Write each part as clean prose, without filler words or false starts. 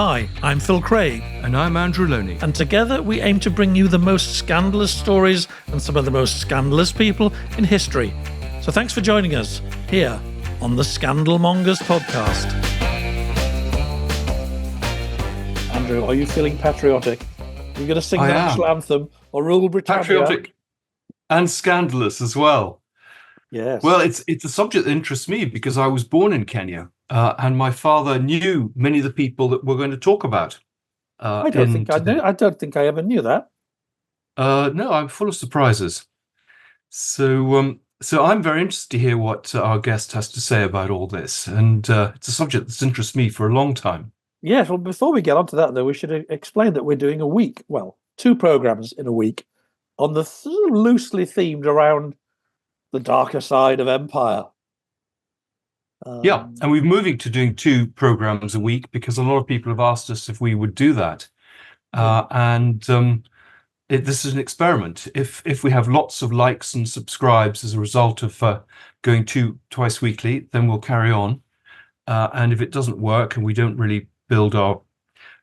Hi, I'm Phil Craig. And I'm Andrew Loney. And together we aim to bring you the most scandalous stories and some of the most scandalous people in history. So thanks for joining us here on the Scandal Mongers podcast. Andrew, are you feeling patriotic? Are you going to sing the national anthem or rule Britannia? Patriotic and scandalous as well. Yes. Well, it's a subject that interests me because I was born in Kenya, and my father knew many of the people that we're going to talk about. I don't think I ever knew that. No, I'm full of surprises. So I'm very interested to hear what our guest has to say about all this, and it's a subject that's interested me for a long time. Yes. Well, before we get on to that, though, we should explain that we're doing a week. Well, 2 programs in a week on the loosely themed around the darker side of empire. Yeah, and we're moving to doing 2 programs a week because a lot of people have asked us if we would do that. This is an experiment. If we have lots of likes and subscribes as a result of going twice weekly, then we'll carry on. And if it doesn't work and we don't really build our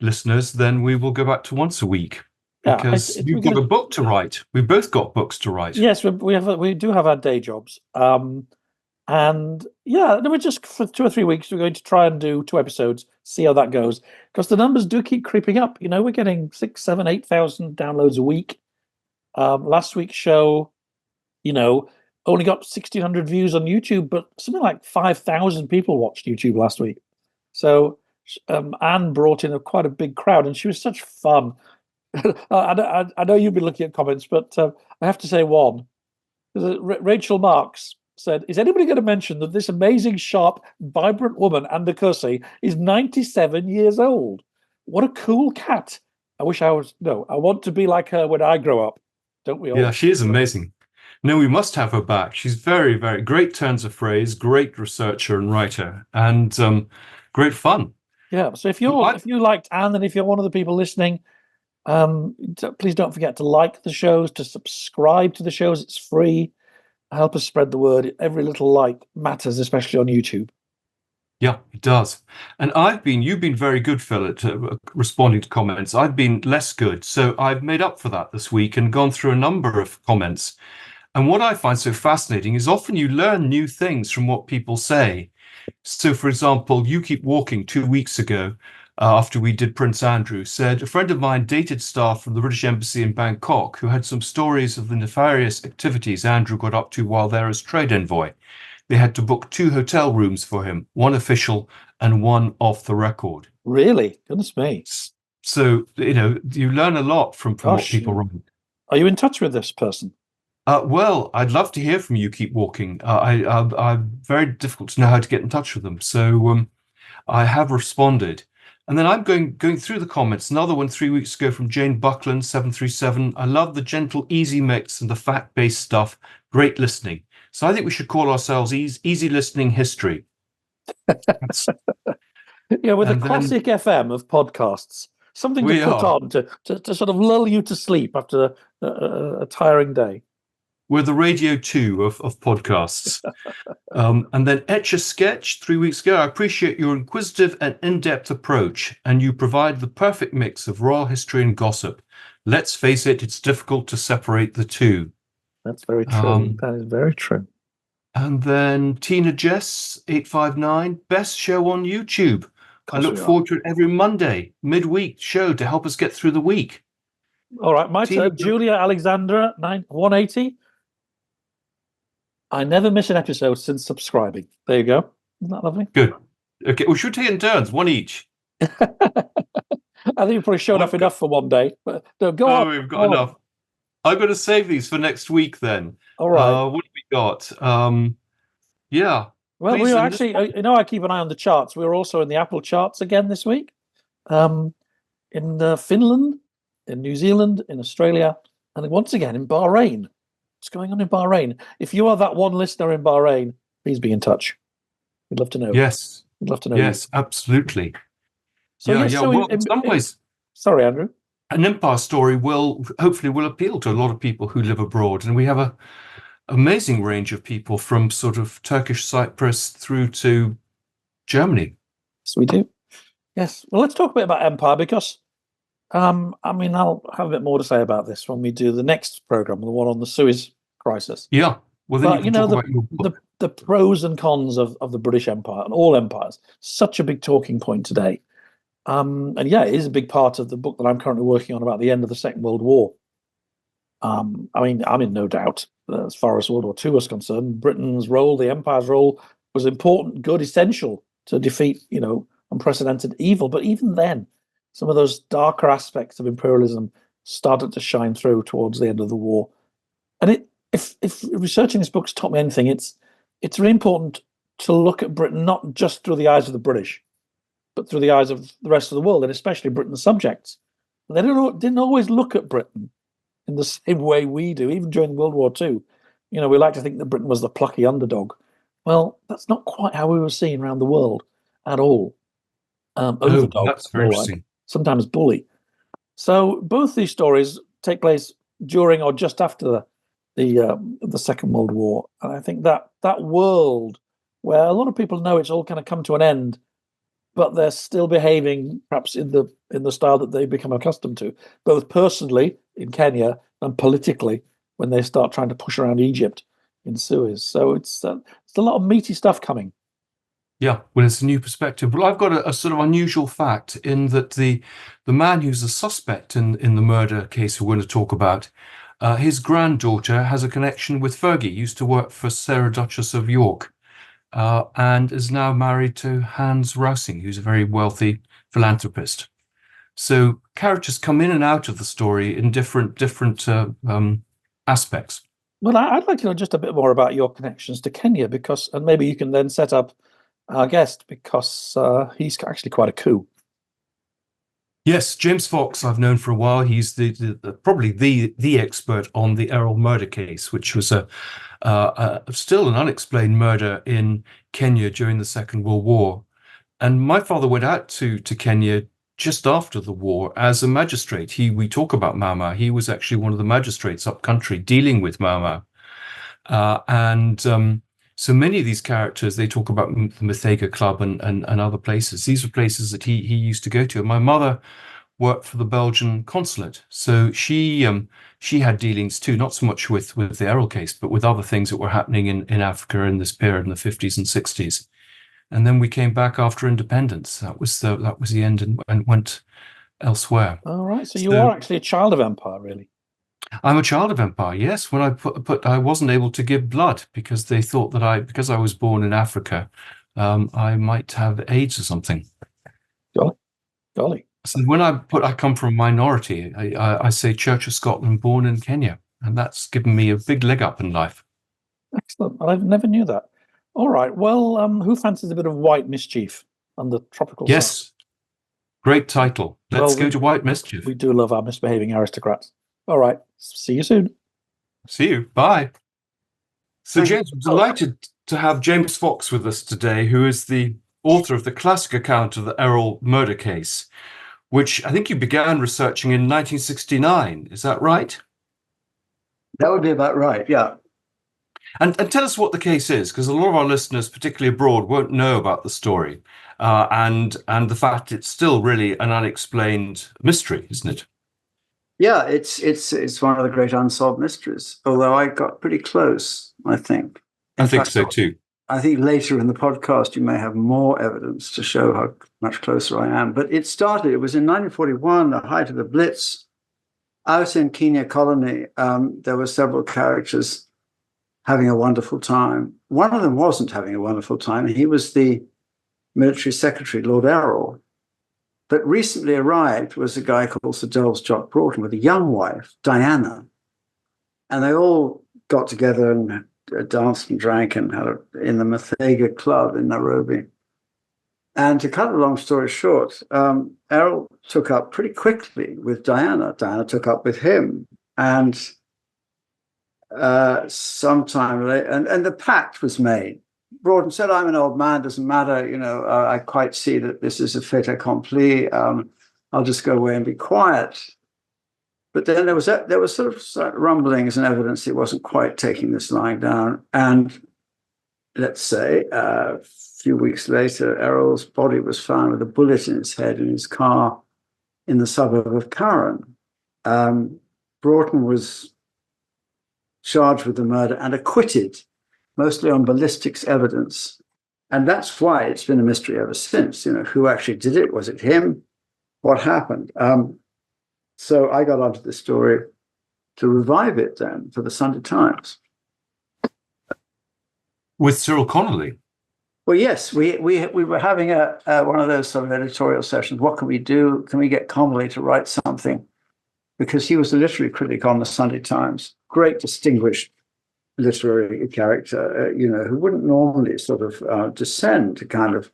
listeners, then we will go back to once a week. Because you've got a book to write. We've both got books to write. Yes, we do have our day jobs. And yeah, we're just for 2 or 3 weeks, we're going to try and do 2 episodes, see how that goes. Because the numbers do keep creeping up. You know, we're getting 6,000, 7,000, 8,000 downloads a week. Last week's show, only got 1,600 views on YouTube, but something like 5,000 people watched YouTube last week. So Anne brought in quite a big crowd, and she was such fun. I know you've been looking at comments, but I have to say one. Rachel Marks said, is anybody going to mention that this amazing, sharp, vibrant woman, Anna Cussy, is 97 years old? What a cool cat. I want to be like her when I grow up. Don't we all? Yeah, she is amazing. No, we must have her back. She's very, very great turns of phrase, great researcher and writer, and great fun. Yeah, so if you liked Anne, and if you're one of the people listening, please don't forget to like the shows, to subscribe to the shows. It's free. Help us spread the word. Every little like matters, especially on YouTube. Yeah, it does. And you've been very good, Phil, at responding to comments. I've been less good. So I've made up for that this week and gone through a number of comments. And what I find so fascinating is often you learn new things from what people say. So, for example, You Keep Walking 2 weeks ago, after we did Prince Andrew, said, a friend of mine dated staff from the British Embassy in Bangkok who had some stories of the nefarious activities Andrew got up to while there as trade envoy. They had to book 2 hotel rooms for him, one official and one off the record. Really? Goodness me. So, you learn a lot from what people write. Are you in touch with this person? Well, I'd love to hear from You Keep Walking. I'm very difficult to know how to get in touch with them. So I have responded. And then I'm going through the comments. Another one 3 weeks ago from Jane Buckland, 737. I love the gentle, easy mix and the fact-based stuff. Great listening. So I think we should call ourselves Easy Listening History. Yeah, with a classic FM of podcasts. Something to put on to sort of lull you to sleep after a tiring day. We're the Radio 2 of podcasts. And then Etch a Sketch 3 weeks ago. I appreciate your inquisitive and in-depth approach, and you provide the perfect mix of royal history and gossip. Let's face it, it's difficult to separate the two. That's very true. That is very true. And then Tina Jess 859, best show on YouTube. I look forward to it every Monday, midweek show to help us get through the week. All right, my turn. Julia Alexandra 180. I never miss an episode since subscribing. There you go. Isn't that lovely? Good. Okay, we should take it in turns, one each. I think you've probably shown off enough for one day. But no, go on. We've got enough. I'm going to save these for next week then. All right. What have we got? Yeah. Well, we actually, I keep an eye on the charts. We're also in the Apple charts again this week. In Finland, in New Zealand, in Australia, and once again in Bahrain. What's going on in Bahrain? If you are that one listener in Bahrain, please be in touch. We'd love to know. Yes. We'd love to know. Yes, absolutely. So, well, in some ways, sorry, Andrew. An empire story will appeal to a lot of people who live abroad, and we have a amazing range of people from sort of Turkish Cyprus through to Germany. Yes, we do. Yes. Well, let's talk a bit about empire because, I mean, I'll have a bit more to say about this when we do the next program, the one on the Suez crisis. Yeah. Well, then you But you can know talk about your the book. the pros and cons of the British Empire and all empires, such a big talking point today. And yeah, it is a big part of the book that I'm currently working on about the end of the Second World War. I mean, I'm in no doubt that as far as World War II was concerned, Britain's role, the empire's role, was important, good, essential to defeat, unprecedented evil. But even then, some of those darker aspects of imperialism started to shine through towards the end of the war. And if researching this book's taught me anything, it's really important to look at Britain not just through the eyes of the British, but through the eyes of the rest of the world, and especially Britain's subjects. They didn't always look at Britain in the same way we do, even during World War II. We like to think that Britain was the plucky underdog. Well, that's not quite how we were seen around the world at all. Oh, Overdog, that's very more like, interesting. sometimes bully. So both these stories take place during or just after the Second World War, and I think that world where a lot of people know it's all kind of come to an end, but they're still behaving perhaps in the style that they've become accustomed to, both personally in Kenya and politically when they start trying to push around Egypt in Suez. So it's a lot of meaty stuff coming. Yeah, well, it's a new perspective. Well, I've got a sort of unusual fact in that the man who's a suspect in the murder case we're going to talk about, his granddaughter has a connection with Fergie, used to work for Sarah Duchess of York, and is now married to Hans Rousing, who's a very wealthy philanthropist. So characters come in and out of the story in different aspects. Well, I'd like to know just a bit more about your connections to Kenya and maybe you can then set up our guest because he's actually quite a coup. Yes, James Fox, I've known for a while. He's probably the expert on the Errol murder case, which was still an unexplained murder in Kenya during the Second World War. And my father went out to Kenya just after the war as a magistrate. We talk about Mau Mau. He was actually one of the magistrates up country dealing with Mau Mau. And so many of these characters, they talk about the Muthaiga Club and other places. These were places that he used to go to. And my mother worked for the Belgian consulate, so she had dealings too, not so much with the Errol case, but with other things that were happening in Africa in this period in the 50s and 60s. And then we came back after independence. That was the end, and went elsewhere. All right, so you So are actually a child of empire, really. I'm a child of empire. Yes, when I wasn't able to give blood because they thought that because I was born in Africa, I might have AIDS or something. Golly, golly. So when I come from a minority, I say Church of Scotland, born in Kenya, and that's given me a big leg up in life. Excellent. I never knew that. All right. Well, who fancies a bit of white mischief under tropical sun? Yes, great title. Let's Well, go to White Mischief. we do love our misbehaving aristocrats. All right. See you soon. See you. Bye. So, Thank you. James, I'm delighted to have James Fox with us today, who is the author of the classic account of the Errol murder case, which I think you began researching in 1969. Is that right? That would be about right, yeah. And tell us what the case is, because a lot of our listeners, particularly abroad, won't know about the story, and the fact it's still really an unexplained mystery, isn't it? Yeah, it's one of the great unsolved mysteries, although I got pretty close, I think. I think so too. I think later in the podcast you may have more evidence to show how much closer I am. But it was in 1941, the height of the Blitz. Out in Kenya colony, there were several characters having a wonderful time. One of them wasn't having a wonderful time. He was the military secretary, Lord Erroll. But recently arrived was a guy called Sir Jock Broughton with a young wife, Diana. And they all got together and danced and drank and in the Muthaiga Club in Nairobi. And to cut a long story short, Errol took up pretty quickly with Diana. Diana took up with him. And sometime later, and the pact was made. Broughton said, I'm an old man, doesn't matter. I quite see that this is a fait accompli. I'll just go away and be quiet. But then there was sort of rumblings and evidence he wasn't quite taking this lying down. And let's say a few weeks later, Erroll's body was found with a bullet in his head in his car in the suburb of Curran. Broughton was charged with the murder and acquitted, mostly on ballistics evidence. And that's why it's been a mystery ever since. Who actually did it? Was it him? What happened? So I got onto the story to revive it then for the Sunday Times. With Cyril Connolly? Well, yes, we were having one of those sort of editorial sessions. What can we do? Can we get Connolly to write something? Because he was a literary critic on the Sunday Times, great distinguished literary character, who wouldn't normally sort of descend to kind of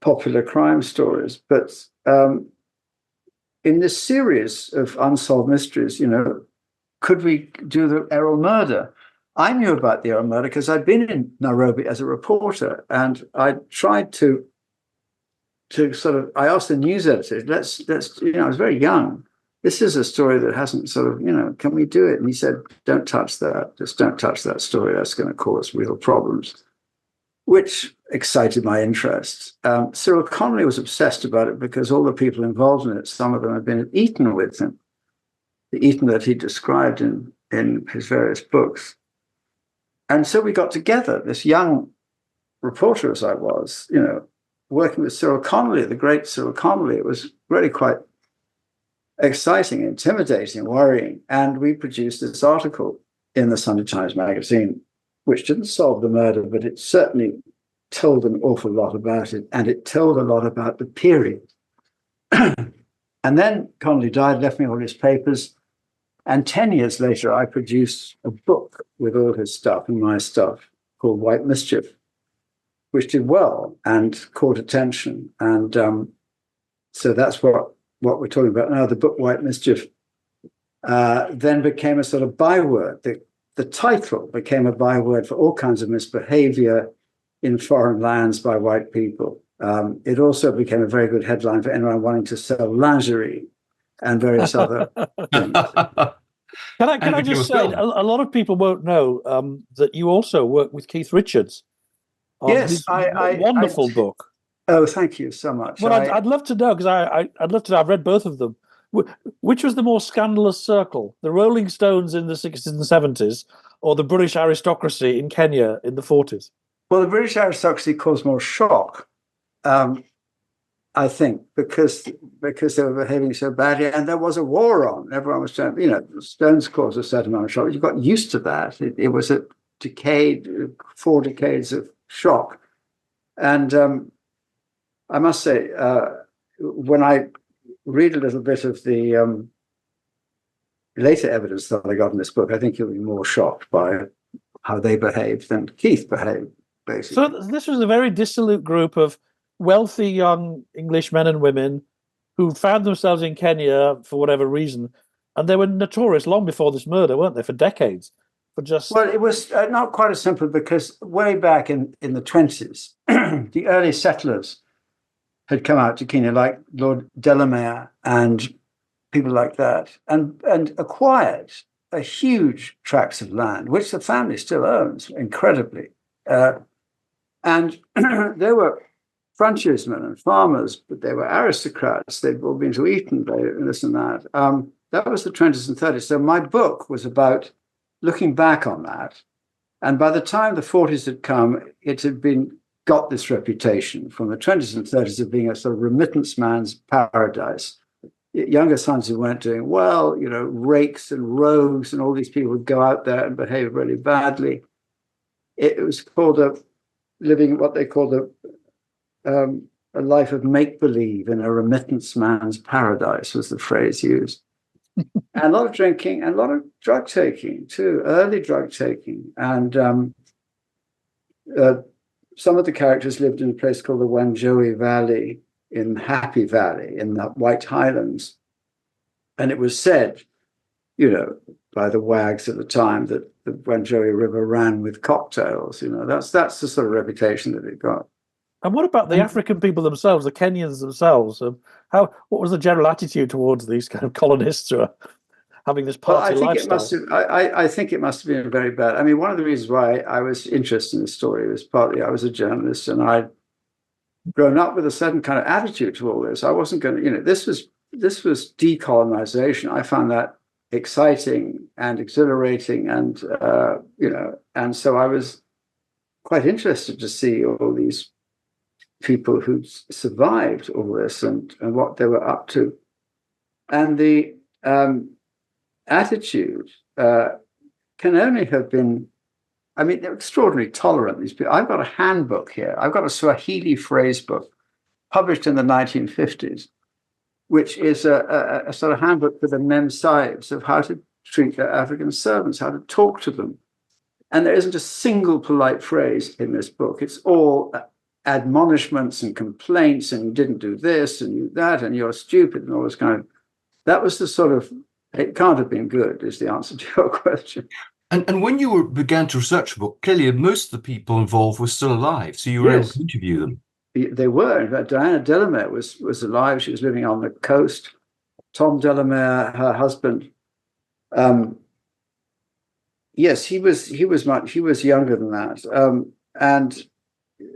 popular crime stories. But in this series of unsolved mysteries, could we do the Erroll murder? I knew about the Erroll murder because I'd been in Nairobi as a reporter, and I tried to sort of, I asked the news editor, let's I was very young. This is a story that hasn't sort of, can we do it? And he said, don't touch that. Just don't touch that story. That's going to cause real problems, which excited my interest. Cyril Connolly was obsessed about it because all the people involved in it, some of them had been at Eton with him, the Eton that he described in his various books. And so we got together, this young reporter as I was, working with Cyril Connolly, the great Cyril Connolly. It was really quite exciting, intimidating, worrying. And we produced this article in the Sunday Times magazine, which didn't solve the murder, but it certainly told an awful lot about it. And it told a lot about the period. And then Connolly died, left me all his papers. And 10 years later, I produced a book with all his stuff and my stuff called White Mischief, which did well and caught attention. And so that's what we're talking about now. The book White Mischief then became a sort of byword. The title became a byword for all kinds of misbehaviour in foreign lands by white people. It also became a very good headline for anyone wanting to sell lingerie and various other things. Can I just say, a lot of people won't know that you also work with Keith Richards on his wonderful book. Oh, thank you so much. Well, I'd love to know, because I'd love to know. I've read both of them. Which was the more scandalous circle, the Rolling Stones in the 60s and 70s, or the British aristocracy in Kenya in the 40s? Well, the British aristocracy caused more shock, I think, because they were behaving so badly, and there was a war on. Everyone was trying, the Stones caused a certain amount of shock. You got used to that. It was a decade, 4 decades of shock. And I must say, when I read a little bit of the later evidence that I got in this book, I think you'll be more shocked by how they behaved than Keith behaved, basically. So this was a very dissolute group of wealthy young English men and women who found themselves in Kenya for whatever reason, and they were notorious long before this murder, weren't they, for decades? Well, it was not quite as simple, because way back in the 20s, the early settlers had come out to Kenya, like Lord Delamere and people like that, and acquired a huge tracts of land, which the family still owns, incredibly. And they were frontiersmen and farmers, but they were aristocrats. They'd all been to Eton, this and that. That was the 20s and 30s. So my book was about looking back on that. And by the time the 40s had come, it had got this reputation from the 20s and 30s of being a sort of remittance man's paradise. Younger sons who weren't doing well, rakes and rogues, and all these people would go out there and behave really badly. It was called living what they called a life of make-believe in a remittance man's paradise, was the phrase used. And a lot of drinking and a lot of drug taking too, early drug taking. And some of the characters lived in a place called the Wanjohi Valley, in Happy Valley, in the White Highlands. And it was said, by the wags at the time, that the Wanjohi River ran with cocktails. That's the sort of reputation that it got. And what about the African people themselves, the Kenyans themselves? What was the general attitude towards these kind of colonists who are having this Well, party I think lifestyle. it must have. I think it must have been very bad. I mean, one of the reasons why I was interested in the story was partly I was a journalist and I'd grown up with a certain kind of attitude to all this. I wasn't going to, this was decolonization. I found that exciting and exhilarating, and and so I was quite interested to see all these people who survived all this and what they were up to, and the attitude can only have been. I mean, they're extraordinarily tolerant, these people. I've got a handbook here. I've got a Swahili phrase book published in the 1950s, which is a sort of handbook for the mem sahibs of how to treat their African servants, how to talk to them. And there isn't a single polite phrase in this book. It's all admonishments and complaints, and you didn't do this and you that, and you're stupid and all this kind of. That was the sort of, it can't have been good, is the answer to your question. And when you began to research the book, clearly most of the people involved were still alive, so you were able to interview them. They were. In fact, Diana Delamere was alive. She was living on the coast. Tom Delamere, her husband, yes, he was younger than that. And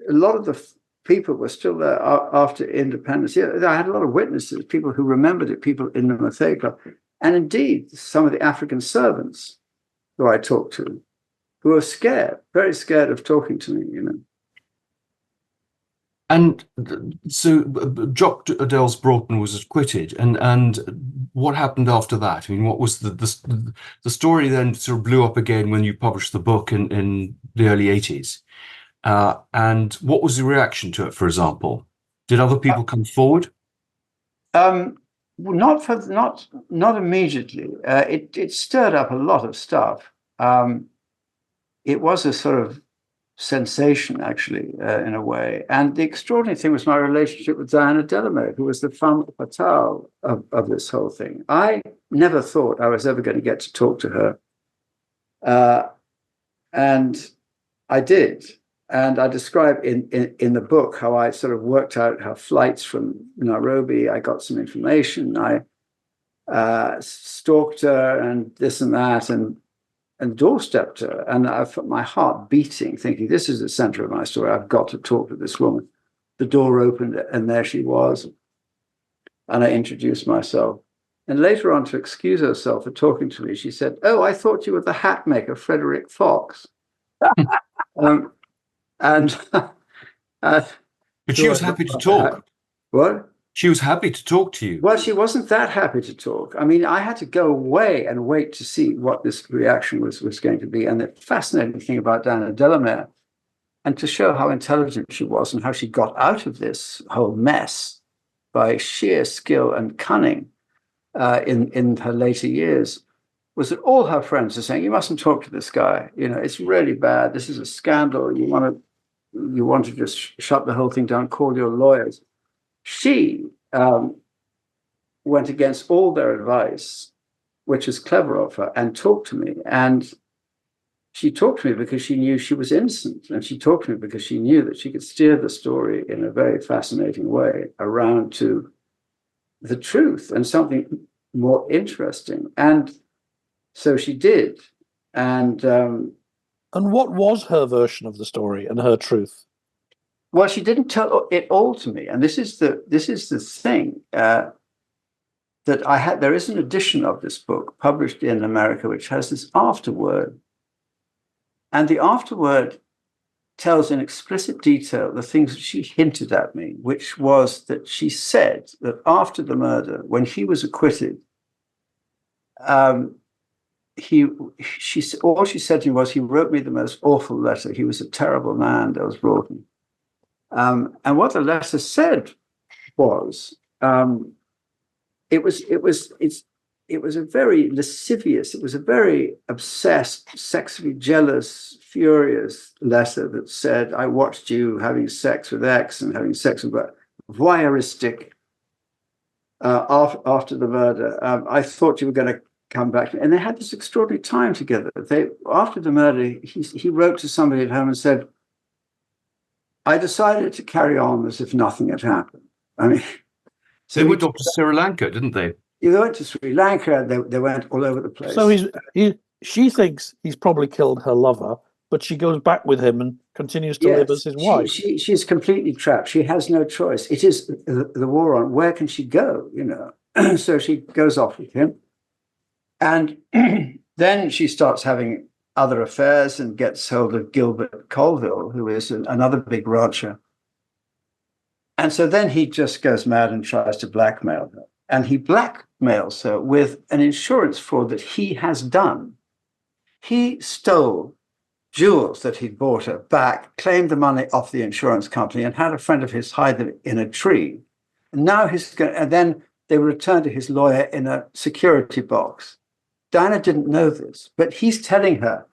a lot of the people were still there after independence. Yeah, I had a lot of witnesses, people who remembered it, people in the Mathei Club, and indeed some of the African servants who I talked to, who were scared, very scared of talking to me, And so Jock Broughton was acquitted, and what happened after that? I mean, what was the story then sort of blew up again when you published the book in the early 80s? And what was the reaction to it, for example? Did other people come forward? Not immediately. It stirred up a lot of stuff. It was a sort of sensation, actually, in a way. And the extraordinary thing was my relationship with Diana Delamere, who was the femme fatale of this whole thing. I never thought I was ever going to get to talk to her. And I did. And I describe in the book how I sort of worked out her flights from Nairobi. I got some information. I stalked her and this and that, and doorstepped her. And I felt my heart beating, thinking, this is the center of my story. I've got to talk to this woman. The door opened and there she was. And I introduced myself. And later on, to excuse herself for talking to me, she said, "Oh, I thought you were the hat maker, Frederick Fox." But she was happy to talk. What? She was happy to talk to you. Well, she wasn't that happy to talk. I mean, I had to go away and wait to see what this reaction was going to be. And the fascinating thing about Diana Delamere, and to show how intelligent she was and how she got out of this whole mess by sheer skill and cunning in her later years, was that all her friends are saying, "You mustn't talk to this guy. It's really bad. This is a scandal. You want to just shut the whole thing down, call your lawyers." She went against all their advice, which is clever of her, and talked to me. And she talked to me because she knew she was innocent. And she talked to me because she knew that she could steer the story in a very fascinating way around to the truth and something more interesting. And so she did. And what was her version of the story and her truth? Well, she didn't tell it all to me, and this is the thing that I had. There is an edition of this book published in America which has this afterword, and the afterword tells in explicit detail the things that she hinted at me, which was that she said that after the murder, when he was acquitted, all she said to me was, "He wrote me the most awful letter. He was a terrible man, Dels Broughton." And what the letter said was, it was a very lascivious, it was a very obsessed, sexually jealous, furious letter that said, "I watched you having sex with X and having sex with voyeuristic after the murder. I thought you were going to come back." And they had this extraordinary time together. After the murder, he wrote to somebody at home and said, "I decided to carry on as if nothing had happened." I mean, they went off to Sri Lanka, didn't they? They went to Sri Lanka. They went all over the place. So she thinks he's probably killed her lover, but she goes back with him and continues to live as his wife. She's completely trapped. She has no choice. It is the war on. Where can she go? So she goes off with him, and then she starts having other affairs and gets hold of Gilbert Colville, who is another big rancher. And so then he just goes mad and tries to blackmail her. And he blackmails her with an insurance fraud that he has done. He stole jewels that he'd bought her back, claimed the money off the insurance company, and had a friend of his hide them in a tree. And now and then they were returned to his lawyer in a security box. Diana didn't know this, but he's telling her,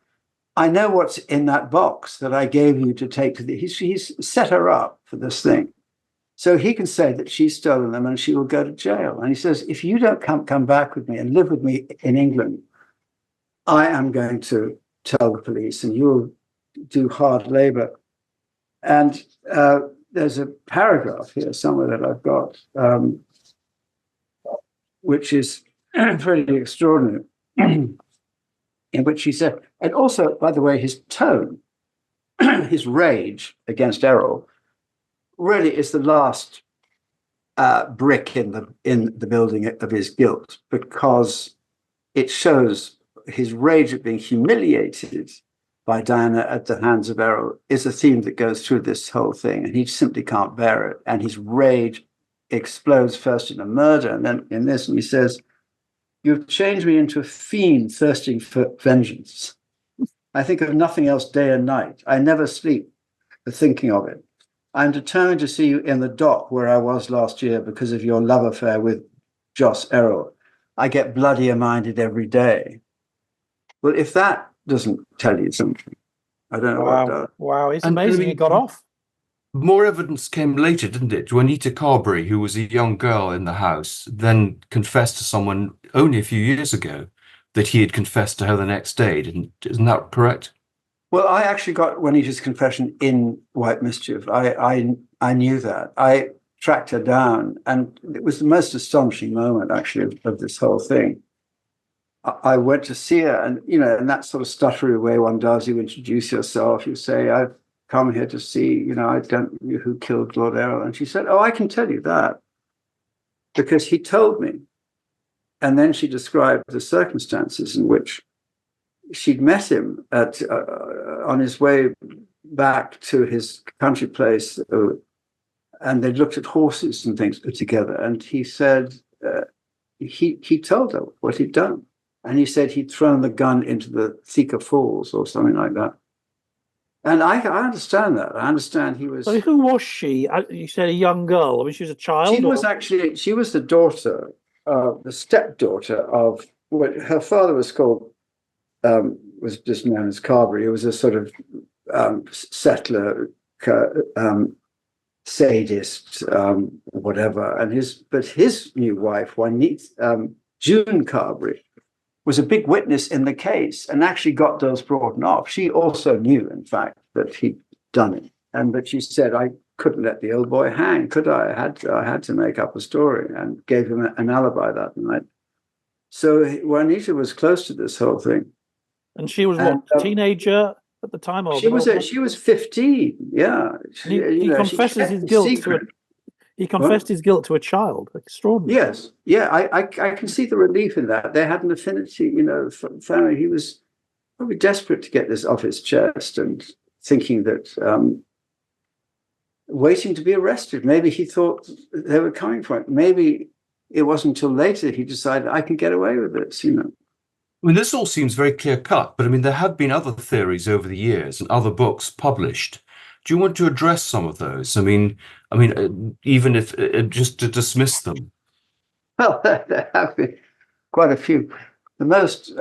I know what's in that box that I gave you to take to the... He's set her up for this thing. So he can say that she's stolen them and she will go to jail. And he says, if you don't come back with me and live with me in England, I am going to tell the police and you'll do hard labor. And there's a paragraph here somewhere that I've got, which is pretty extraordinary, in which he said, and also, by the way, his tone, his rage against Erroll, really is the last brick in the building of his guilt, because it shows his rage at being humiliated by Diana at the hands of Erroll is a theme that goes through this whole thing, and he simply can't bear it. And his rage explodes first in a murder, and then in this, and he says, "You've changed me into a fiend thirsting for vengeance. I think of nothing else day and night. I never sleep for thinking of it. I'm determined to see you in the dock where I was last year because of your love affair with Joss Erroll. I get bloodier minded every day." Well, if that doesn't tell you something, I don't know what does. Wow, it's amazing it got off. More evidence came later, didn't it? Juanita Carberry, who was a young girl in the house, then confessed to someone only a few years ago that he had confessed to her the next day. Isn't that correct? Well, I actually got Juanita's confession in White Mischief. I knew that. I tracked her down, and it was the most astonishing moment, actually, of this whole thing. I went to see her, and, in that sort of stuttery way one does, you introduce yourself, you say, I've come here to see, I don't know who killed Lord Erroll. And she said, oh, I can tell you that, because he told me. And then she described the circumstances in which she'd met him on his way back to his country place, and they looked at horses and things together. And he said he told her what he'd done. And he said he'd thrown the gun into the Thika Falls or something like that. And I understand that. I understand he was... So who was she? You said a young girl. I mean, she was a child? She was the daughter, the stepdaughter of what her father was called, was just known as Carberry. He was a sort of settler, sadist, whatever. But his new wife, Juanita, June Carberry, was a big witness in the case and actually got those Broughton off. She also knew, in fact, that he'd done it. But she said, I couldn't let the old boy hang, could I? I had to make up a story, and gave him an alibi that night. So Juanita was close to this whole thing. And she was what, a teenager at the time? Or she was 15, yeah. He confesses his guilt He confessed his guilt to a child. Extraordinary. Yes. Yeah, I can see the relief in that. They had an affinity, family. He was probably desperate to get this off his chest and thinking that, waiting to be arrested. Maybe he thought they were coming for it. Maybe it wasn't until later he decided, I can get away with this, I mean, this all seems very clear-cut, but I mean, there have been other theories over the years and other books published. Do you want to address some of those? I mean, even if just to dismiss them. Well, there have been quite a few. The most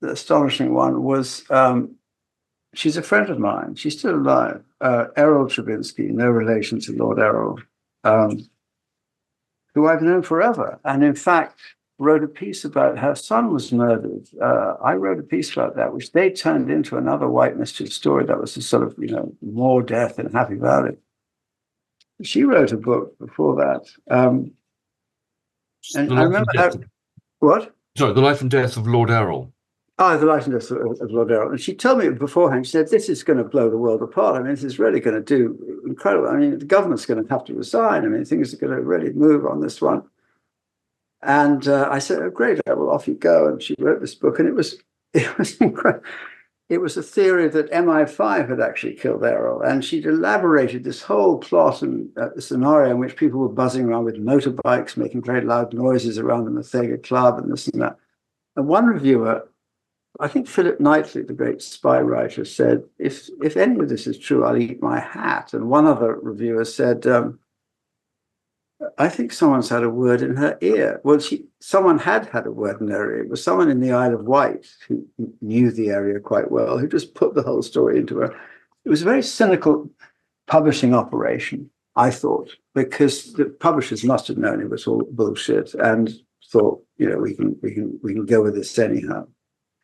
astonishing one was, she's a friend of mine. She's still alive. Errol Travinsky, no relation to Lord Erroll, who I've known forever. And in fact, wrote a piece about her son was murdered. I wrote a piece about that, which they turned into another White Mischief story that was a sort of, more death in Happy Valley. She wrote a book before that. And I remember what? Sorry, the life and death of Lord Erroll. Oh, the life and death of Lord Erroll. And she told me beforehand, she said, this is going to blow the world apart. I mean, this is really going to do incredible. I mean, the government's going to have to resign. I mean, things are going to really move on this one. And I said, oh, great, well, off you go. And she wrote this book, and it was incredible. It was a theory that MI5 had actually killed Errol, and she'd elaborated this whole plot and scenario in which people were buzzing around with motorbikes, making very loud noises around the Mathega Club and this and that. And one reviewer, I think Philip Knightley, the great spy writer, said, if any of this is true, I'll eat my hat. And one other reviewer said, I think someone's had a word in her ear. Well, someone had a word in her ear. It was someone in the Isle of Wight who knew the area quite well, who just put the whole story into her. It was a very cynical publishing operation, I thought, because the publishers must have known it was all bullshit and thought, we can go with this anyhow.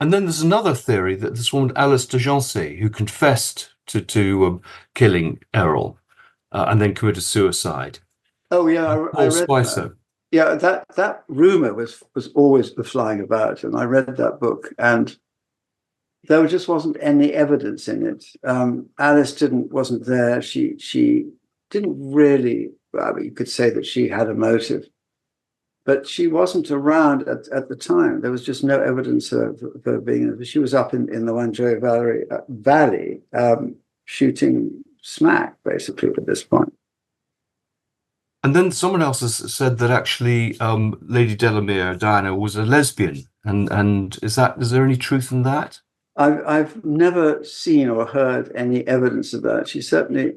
And then there's another theory that this woman, Alice de Jancy, who confessed to killing Errol and then committed suicide. Oh yeah, I read that. Yeah, that rumor was always flying about, and I read that book, and there just wasn't any evidence in it. Alice wasn't there. She didn't really. Well, you could say that she had a motive, but she wasn't around at the time. There was just no evidence of her being. She was up in the Wanjoy Valley shooting smack, basically, at this point. And then someone else has said that actually Lady Delamere, Diana, was a lesbian. And is there any truth in that? I've never seen or heard any evidence of that. She certainly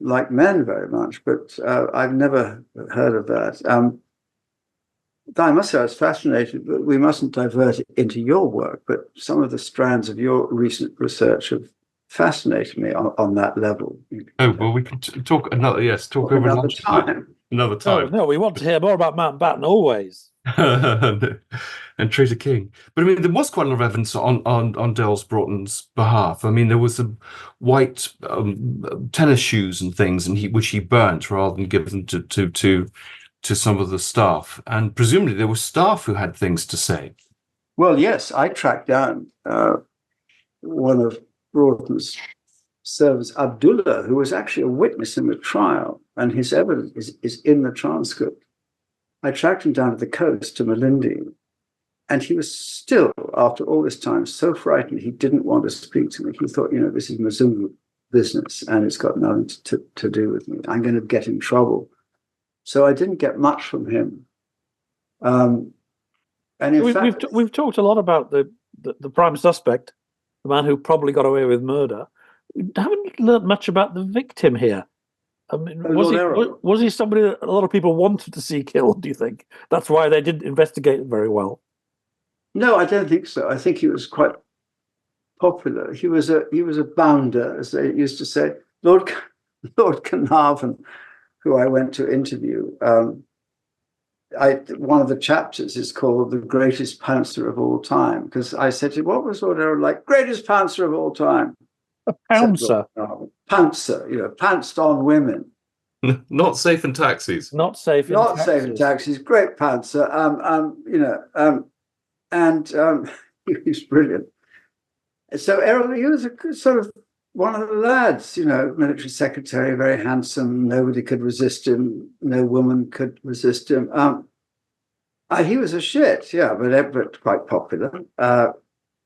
liked men very much, but I've never heard of that. I must say I was fascinated, but we mustn't divert it into your work, but some of the strands of your recent research have fascinated me on that level. Oh, well, we can talk over another time. Another time. No, we want to hear more about Mountbatten always. And treat a king. But I mean, there was quite a lot of evidence on Dell's Broughton's behalf. I mean, there was the white tennis shoes and things, and which he burnt rather than give them to some of the staff. And presumably there were staff who had things to say. Well, yes, I tracked down one of Broughton's servants, Abdullah, who was actually a witness in the trial, and his evidence is in the transcript. I tracked him down to the coast to Malindi, and he was still, after all this time, so frightened he didn't want to speak to me. He thought, this is Mzungu business, and it's got nothing to do with me. I'm going to get in trouble. So I didn't get much from him. And in fact, we've talked a lot about the prime suspect, the man who probably got away with murder. We haven't learned much about the victim here. I mean, was he somebody that a lot of people wanted to see killed, do you think? That's why they didn't investigate it very well. No, I don't think so. I think he was quite popular. He was a bounder, as they used to say. Lord Carnarvon, who I went to interview, one of the chapters is called "The Greatest Pouncer of All Time," because I said to him, "What was Lord Erroll like?" "Greatest pouncer of all time." A pouncer. Pouncer, pounced on women. Not safe in taxis. Not safe in taxis. Great pouncer. He was brilliant. So Errol, he was a sort of one of the lads, military secretary, very handsome. Nobody could resist him. No woman could resist him. He was a shit, yeah, but quite popular. I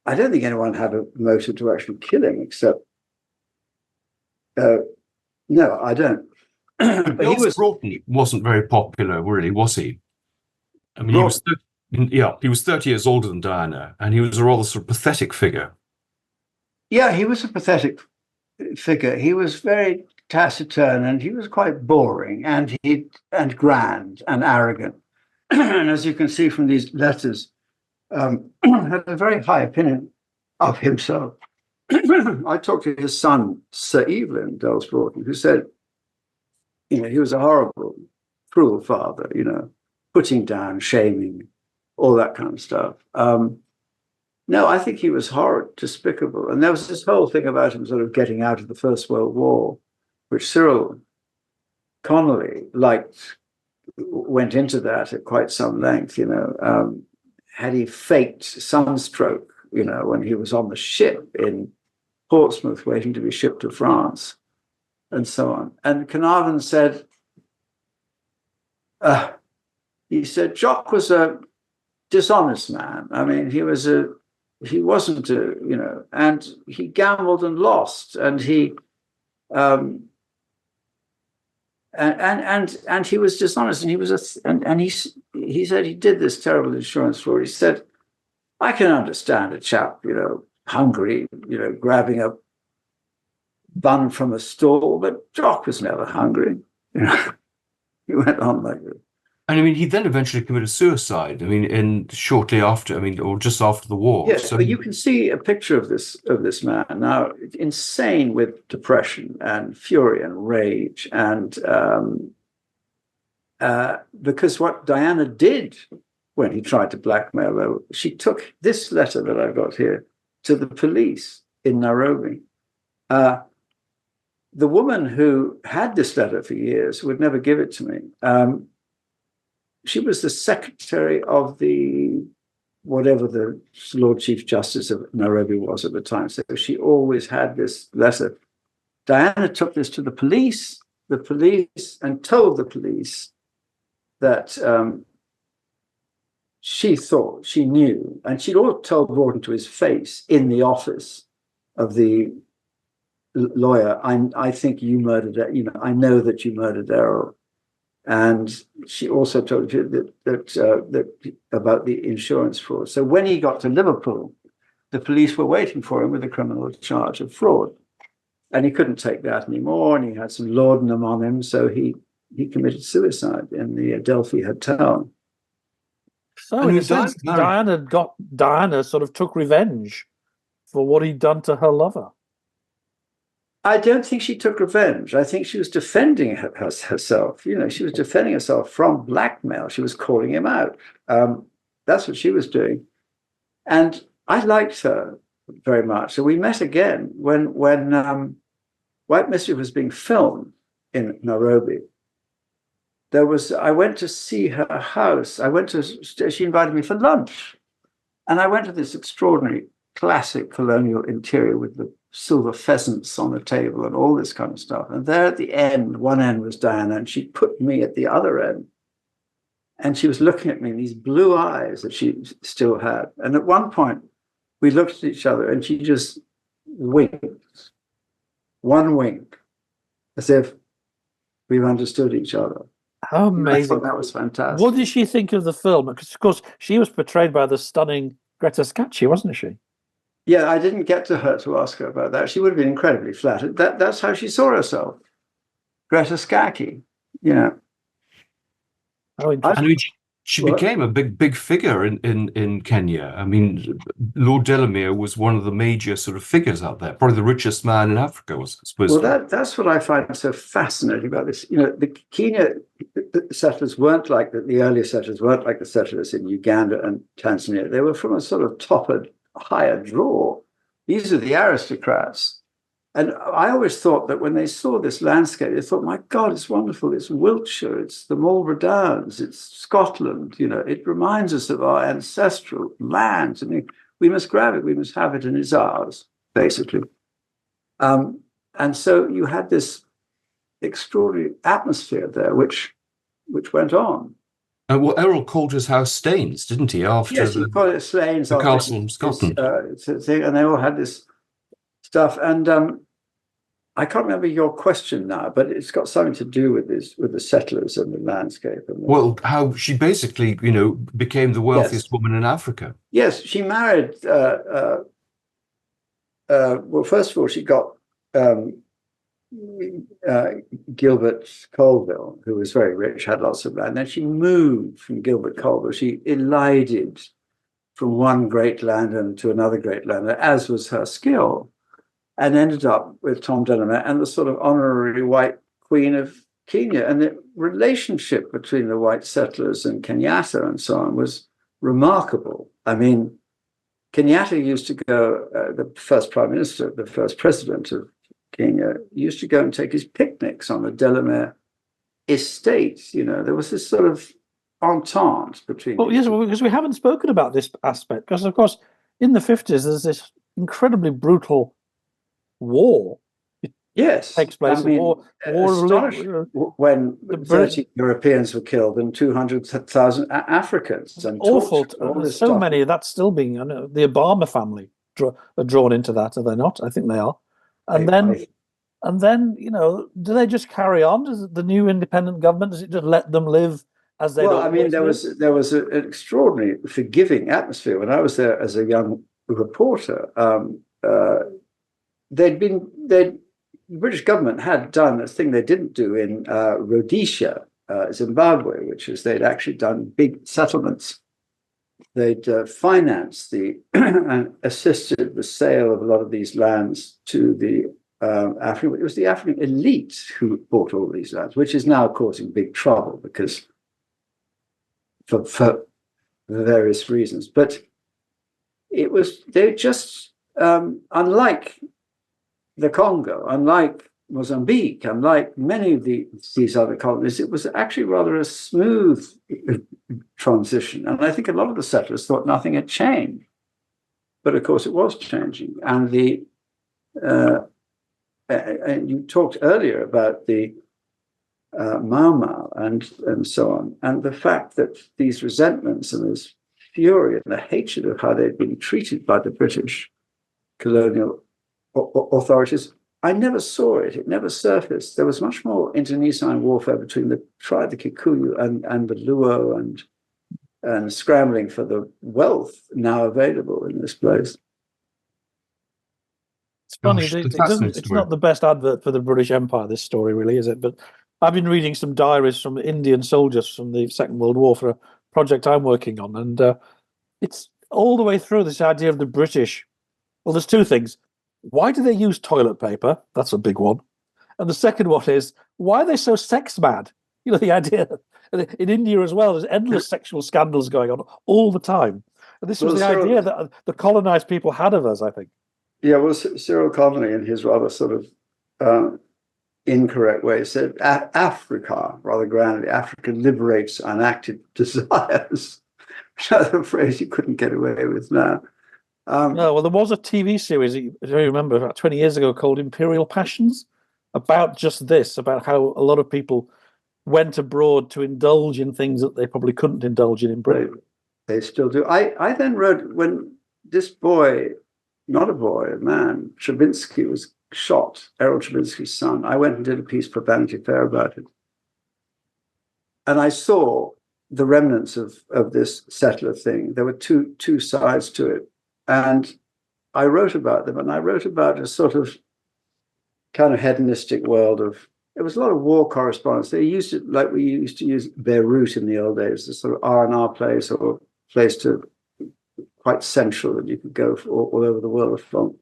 don't think anyone had a motive to actually kill him, except no, I don't. But Broughton wasn't very popular, really, was he? I mean, he was 30 years older than Diana, and he was a rather sort of pathetic figure. Yeah, he was a pathetic figure. He was very taciturn, and he was quite boring, and grand and arrogant. And as you can see from these letters, had a very high opinion of himself. I talked to his son, Sir Evelyn Dulles Broughton, who said, he was a horrible, cruel father, putting down, shaming, all that kind of stuff. No, I think he was horrid, despicable. And there was this whole thing about him sort of getting out of the First World War, which Cyril Connolly liked went into that at quite some length, had he faked sunstroke, when he was on the ship in Portsmouth waiting to be shipped to France and so on. And Carnarvon said, Jock was a dishonest man. I mean, he wasn't and he gambled and lost, and he and he was dishonest, and he was he said he did this terrible insurance fraud. He said, I can understand a chap, hungry, grabbing a bun from a stall, but Jock was never hungry. He went on like this. And I mean, he then eventually committed suicide. I mean, shortly after, or just after the war. Yes, so but you can see a picture of this man now, insane with depression and fury and rage, and because what Diana did when he tried to blackmail her, she took this letter that I've got here to the police in Nairobi. The woman who had this letter for years would never give it to me. She was the secretary of whatever the Lord Chief Justice of Nairobi was at the time. So she always had this letter. Diana took this to the police, and told the police that she thought she knew, and she'd all told Broughton to his face in the office of the lawyer, I think you murdered, I know that you murdered Errol. And she also told you that about the insurance fraud. So when he got to Liverpool, the police were waiting for him with a criminal charge of fraud, and he couldn't take that anymore. And he had some laudanum on him, so he committed suicide in the Adelphi Hotel. So in a sense, Diana sort of took revenge for what he'd done to her lover. I don't think she took revenge. I think she was defending herself. She was defending herself from blackmail. She was calling him out. That's what she was doing. And I liked her very much. So we met again when White Mischief was being filmed in Nairobi. I went to see her house. She invited me for lunch. And I went to this extraordinary classic colonial interior with the silver pheasants on the table and all this kind of stuff. And there at the end, one end was Diana, and she put me at the other end. And she was looking at me in these blue eyes that she still had. And at one point, we looked at each other, and she just winked. One wink, as if we've understood each other. How amazing. I thought that was fantastic. What did she think of the film? Because, of course, she was portrayed by the stunning Greta Scacchi, wasn't she? Yeah, I didn't get to her to ask her about that. She would have been incredibly flattered. That's how she saw herself. Greta Scacchi, Oh, interesting. She became a big figure in Kenya. I mean, Lord Delamere was one of the major sort of figures out there, probably the richest man in Africa, I suppose. Well, that's what I find so fascinating about this. The Kenya settlers weren't like the earlier settlers weren't like the settlers in Uganda and Tanzania. They were from a sort of higher draw. These are the aristocrats. And I always thought that when they saw this landscape, they thought, my God, it's wonderful. It's Wiltshire, it's the Marlborough Downs, it's Scotland. It reminds us of our ancestral lands. I mean, we must grab it, we must have it, and it's ours, basically. And so you had this extraordinary atmosphere there, which went on. Well, Errol called his house Staines, didn't he? Yes, he called it Staines. The castle in Scotland. And they all had this stuff. And I can't remember your question now, but it's got something to do with the settlers and the landscape. Well, how she basically, became the wealthiest woman in Africa. Yes, she married. Well, first of all, she got Gilbert Colville, who was very rich, had lots of land. Then she moved from Gilbert Colville. She elided from one great landowner to another great landowner, as was her skill, and ended up with Tom Delamere and the sort of honorary white queen of Kenya. And the relationship between the white settlers and Kenyatta and so on was remarkable. I mean, Kenyatta used to go, the first prime minister, the first president of Kenya, used to go and take his picnics on the Delamere estates. There was this sort of entente between. Well, yes, because we haven't spoken about this aspect. Because, of course, in the 50s, there's this incredibly brutal war. It Yes, takes place. I mean, astonishing when the 30 Europeans were killed and 200,000 Africans and awful. tortured, all There's this so stuff. many. That's still being. I know the Obama family are drawn into that, are they not? I think they are. And then, do they just carry on? Does the new independent government, does it just let them live as they? Well, I mean, there was an extraordinary forgiving atmosphere when I was there as a young reporter. The British government had done a thing they didn't do in Rhodesia, Zimbabwe, which is they'd actually done big settlements. They'd financed and assisted the sale of a lot of these lands to the African. It was the African elite who bought all these lands, which is now causing big trouble because for various reasons. But they just unlike the Congo, unlike Mozambique, unlike many of these other colonies, it was actually rather a smooth transition. And I think a lot of the settlers thought nothing had changed. But of course, it was changing. And and you talked earlier about the Mau Mau and so on, and the fact that these resentments and this fury and the hatred of how they'd been treated by the British colonial authorities, I never saw it. It never surfaced. There was much more internecine warfare between the tribe, the Kikuyu, and the Luo, and scrambling for the wealth now available in this place. It's funny. It's not the best advert for the British Empire, this story, really, is it? But I've been reading some diaries from Indian soldiers from the Second World War for a project I'm working on. And it's all the way through this idea of the British. Well, there's two things. Why do they use toilet paper? That's a big one. And the second one is, why are they so sex mad? The idea in India as well, there's endless sexual scandals going on all the time. And this was the idea that the colonized people had of us, I think. Yeah, well, Cyril Connolly, in his rather sort of incorrect way, said Africa, rather grandly, Africa liberates unacted desires. Another phrase you couldn't get away with now. No, well, there was a TV series, I remember, about 20 years ago called Imperial Passions, about just this, about how a lot of people went abroad to indulge in things that they probably couldn't indulge in Britain. They still do. I then wrote, when this boy, not a boy, a man, Chabinsky was shot, Errol Chabinsky's son, I went and did a piece for Vanity Fair about it. And I saw the remnants of this settler thing. There were two sides to it. And I wrote about them, and I wrote about a sort of kind of hedonistic world of, it was a lot of war correspondence. They used it like we used to use Beirut in the old days, the sort of R&R place, or place to quite central that you could go all over the world from.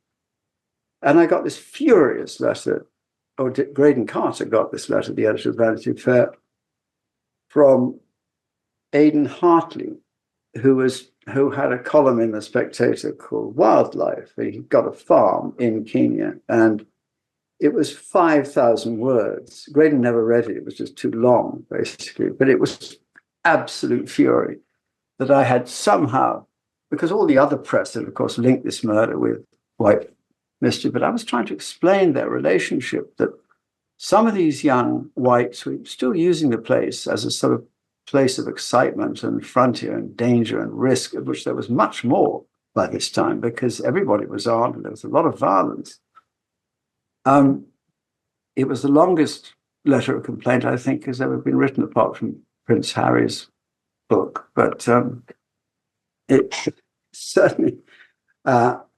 And I got this furious letter, or Graydon Carter got this letter, the editor of Vanity Fair, from Aidan Hartley, who had a column in The Spectator called Wildlife. He got a farm in Kenya, and it was 5,000 words. Graydon never read it. It was just too long, basically. But it was absolute fury that I had somehow, because all the other press had, of course, linked this murder with white mischief, but I was trying to explain their relationship, that some of these young whites were still using the place as a sort of place of excitement and frontier and danger and risk, of which there was much more by this time because everybody was armed and there was a lot of violence. It was the longest letter of complaint I think has ever been written, apart from Prince Harry's book, but it certainly. But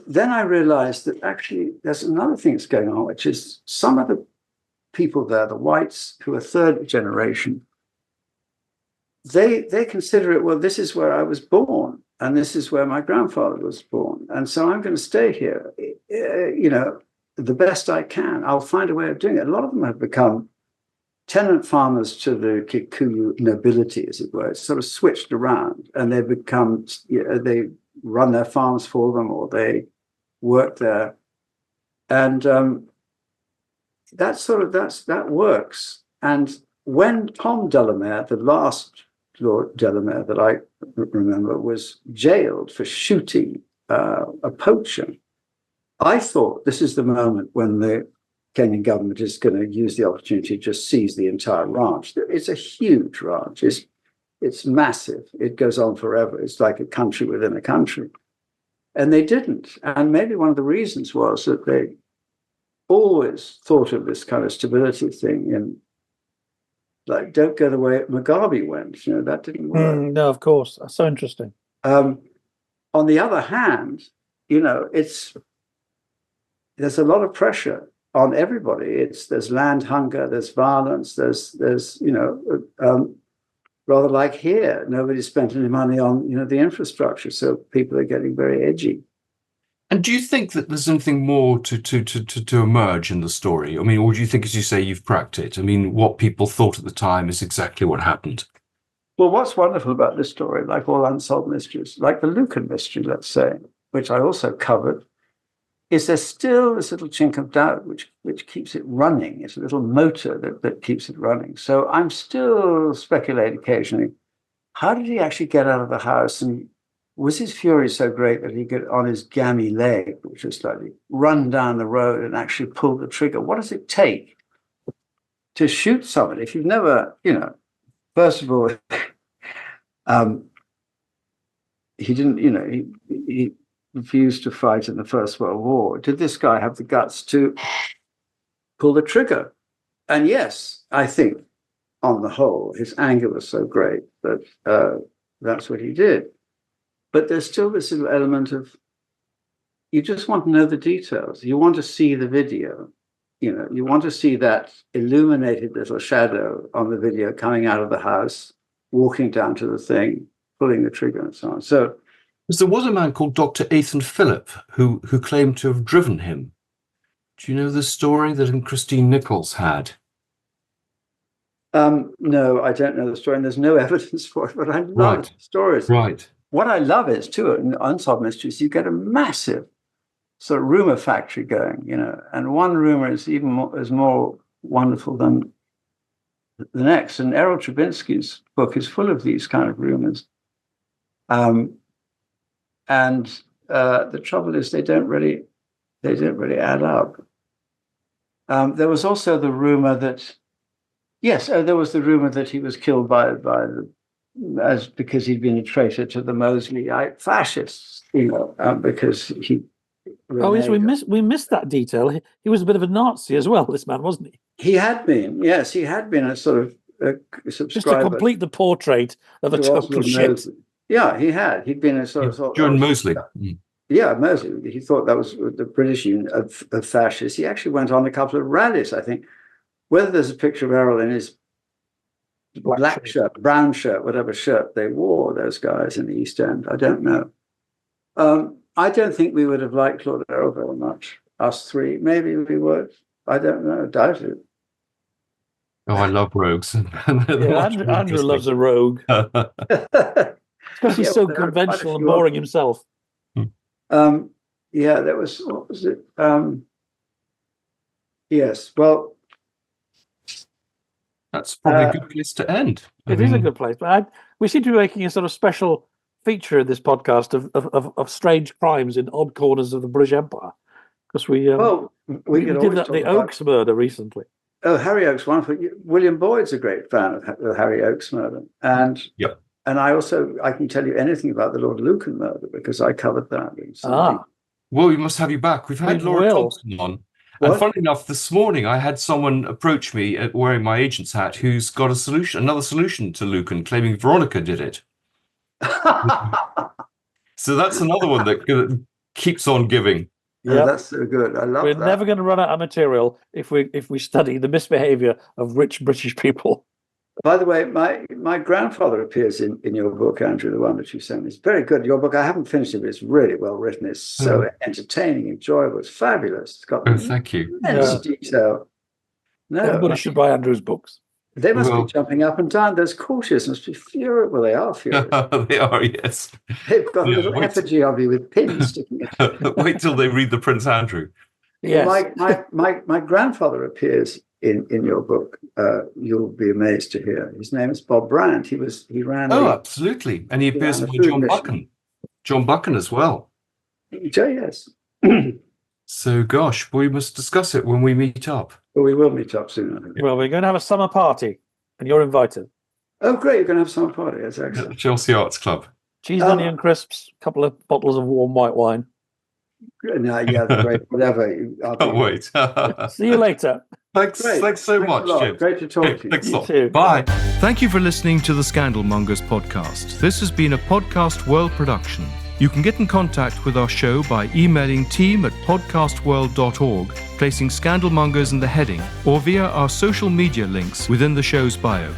then I realized that actually there's another thing that's going on, which is some of the people there, the whites who are third generation, they consider it, well, this is where I was born and this is where my grandfather was born. And so I'm going to stay here, the best I can. I'll find a way of doing it. A lot of them have become tenant farmers to the Kikuyu nobility, as it were. It's sort of switched around, and they've become, they run their farms for them, or they work there. And that works. And when Tom Delamere, the last Lord Delamere that I remember, was jailed for shooting a poacher, I thought this is the moment when the Kenyan government is going to use the opportunity to just seize the entire ranch. It's a huge ranch. It's massive. It goes on forever. It's like a country within a country. And they didn't. And maybe one of the reasons was that they always thought of this kind of stability thing and like, don't go the way Mugabe went. You know, that didn't work. No, of course. That's so interesting. On the other hand, you know, there's a lot of pressure on everybody. There's land hunger, there's violence, there's you know, rather like here, nobody's spent any money on, you know, the infrastructure, so people are getting very edgy. And do you think that there's anything more to emerge in the story? I mean, or do you think, as you say, you've cracked it? I mean, what people thought at the time is exactly what happened. Well, what's wonderful about this story, like all unsolved mysteries, like the Lucan mystery, let's say, which I also covered, is there's still this little chink of doubt which keeps it running. It's a little motor that keeps it running. So I'm still speculating occasionally, how did he actually get out of the house? And was his fury so great that he could, on his gammy leg, which was slightly, run down the road and actually pull the trigger? What does it take to shoot somebody? If you've never, you know, first of all, he didn't, you know, he refused to fight in the First World War. Did this guy have the guts to pull the trigger? And yes, I think on the whole, his anger was so great that that's what he did. But there's still this little element of, you just want to know the details. You want to see the video. You know, you want to see that illuminated little shadow on the video coming out of the house, walking down to the thing, pulling the trigger and so on. So there was a man called Dr. Ethan Phillip who claimed to have driven him. Do you know the story that Christine Nichols had? No, I don't know the story, and there's no evidence for it, but I love stories. Right. What I love is, too, in Unsolved Mysteries, you get a massive sort of rumor factory going, you know, and one rumor is more wonderful than the next. And Errol Trubinsky's book is full of these kind of rumors. And the trouble is they don't really add up. There was also the rumor that, there was the rumor that he was killed because he'd been a traitor to the Mosleyite fascists, you know, because he. Oh, yes, we missed that detail. He was a bit of a Nazi as well, this man, wasn't he? He had been, yes, he had been a sort of subscriber. Just to complete the portrait of a total shit. Yeah, he had. He'd been a sort of... John Mosley. Yeah, Mosley. He thought that was the British Union of fascists. He actually went on a couple of rallies, I think. Whether there's a picture of Errol in his black shirt, brown shirt, whatever shirt they wore, those guys in the East End, I don't know. I don't think we would have liked Lord Erroll very much. Us three, maybe we would. I don't know. Doubt it. Oh, I love rogues. Andrew loves a rogue. Because he's so conventional and boring himself. There was, what was it? Yes, well. That's probably a good place to end. It is a good place. But we seem to be making a sort of special feature in this podcast of strange crimes in odd corners of the British Empire. Because we did the Oakes murder recently. Oh, Harry Oakes, wonderful. William Boyd's a great fan of the Harry Oakes murder. And I can tell you anything about the Lord Lucan murder because I covered that. Well, we must have you back. We've had Laura Thompson on. What? And funny enough, this morning I had someone approach me wearing my agent's hat who's got another solution to Lucan, claiming Veronica did it. So that's another one that keeps on giving. Yeah, that's so good. I love We're that. We're never going to run out of material if we study the misbehaviour of rich British people. By the way, my grandfather appears in your book, Andrew, the one that you sent me. It's very good. Your book, I haven't finished it, but it's really well written. It's so entertaining, enjoyable. It's fabulous. It's got thank you. Immense detail. No, everybody should buy Andrew's books. They must be jumping up and down. Those courtiers must be furious. Well, they are furious. They are, yes. They've got a little effigy of you with pins sticking in. Wait till they read the Prince Andrew. Yes. My grandfather appears in your book. You'll be amazed to hear. His name is Bob Brandt. He ran. Oh, absolutely. And he appears ran with the John food Buchan. John Buchan as well. Yes. So, gosh, we must discuss it when we meet up. Well, we will meet up soon, I think. Well, we're going to have a summer party, and you're invited. Oh, great. You're going to have some party. That's At the excellent. Chelsea Arts Club. Cheese and onion crisps, a couple of bottles of warm white wine. No, yeah, great. Whatever. Can't wait. See you later. Thanks so Thanks much, a lot. Jim. Great to talk to you. Thanks a You lot. too. Bye. Thank you for listening to the Scandal Mongers podcast. This has been a Podcast World production. You can get in contact with our show by emailing team@podcastworld.org, placing Scandal Mongers in the heading, or via our social media links within the show's bio.